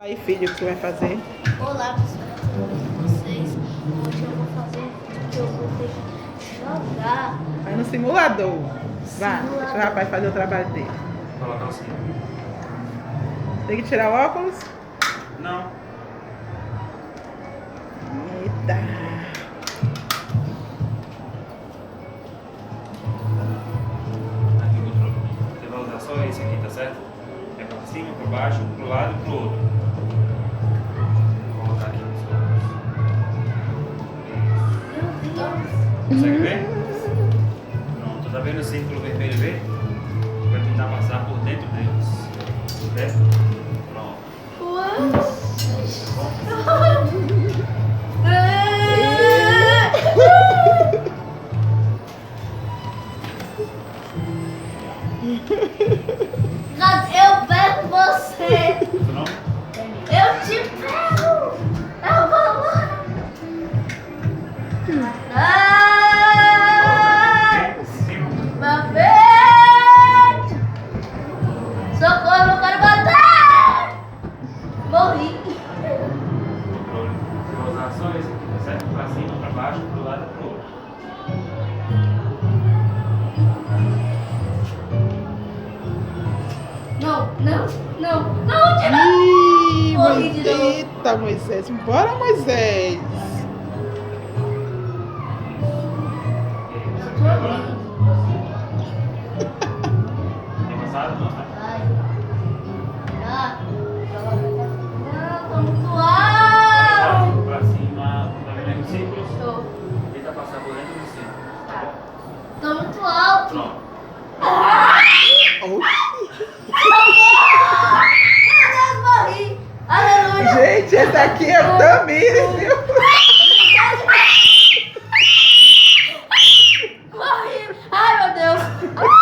Aí, filho, o que você vai fazer? Olá, pessoal, tudo bem com vocês? Hoje eu vou fazer um vídeo que eu vou ter que jogar. Vai no simulador. Vá, deixa o rapaz fazer o trabalho dele. Vou colocar o cinto. Tem que tirar o óculos? Não. Eita. Aqui o controle. Você vai usar só esse aqui, tá certo? É pra cima, pra baixo, pro lado e pro outro. Vou colocar aqui no seu óculos. Consegue ver? Pronto, tá vendo o círculo vermelho ver? Vai tentar passar por dentro deles. Certo? Pronto. Eu pego você! Seu nome? Eu te pego! Eu vou lá! Em cima. Meu peito! Socorro, eu quero bater! Morri! Controle. Você vai usar só esse aqui, tá certo? Pra cima, pra baixo, pro lado e pro outro. Não, tira! Ih, Morri de novo. eita, Moisés. Bora, Moisés. Tem passado? Não, tá? Não, tô muito alto! Pra cima, tá vendo os círculos? Tô. Tenta passar por dentro do círculo. Tá bom? Tô muito alto! Pronto. Oxi. Meu Deus, morri! Aleluia! Gente, esse aqui é o Tamires, viu? Morri! Ai, meu Deus! Meu Deus!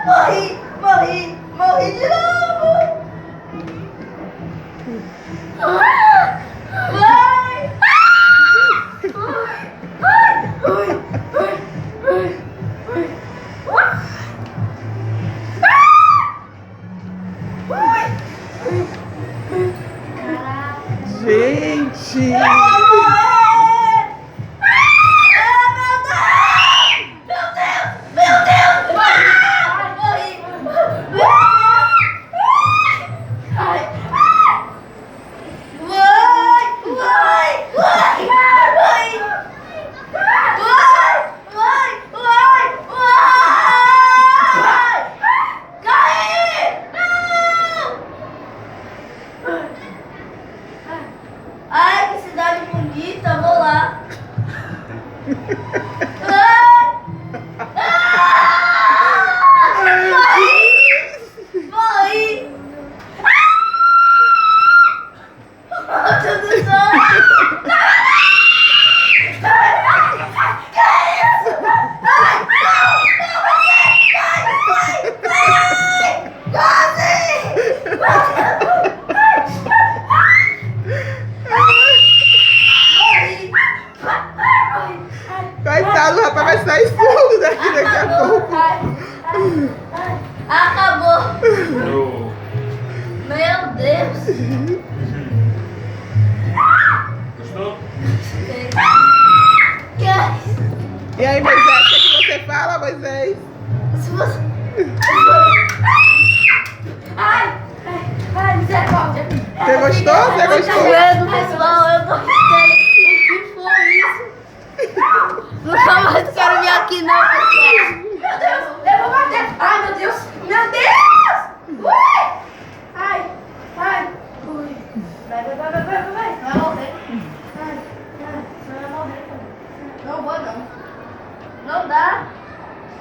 Ai, morri! Morri de novo! Gente. Ai, que cidade bonita, vou lá. Morri! Meu Deus do céu! Coitado, o rapaz vai sair surdo daqui a pouco. Acabou! No... Meu Deus! Gostou? E aí, Moisés, o que você fala, Moisés? Se você... Ai, misericórdia! Você gostou? Você gostou? Medo, pessoal, eu gostei. O que foi isso? Nunca mais quero vir aqui, não, pessoal. Meu Deus, eu vou bater. Ai, meu Deus, meu Deus! Ui! Ai, ui. Vai. Vai morrer. Ai, você vai morrer. Não vou, não. Não dá.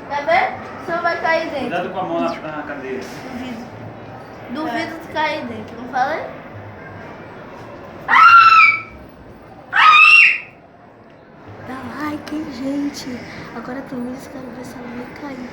Quer ver? Você não vai cair dentro. Cuidado com a mão na cadeira. Duvido de cair dentro, não falei? Dá like, hein, gente. Agora a Tamires, quero ver se ela vai cair.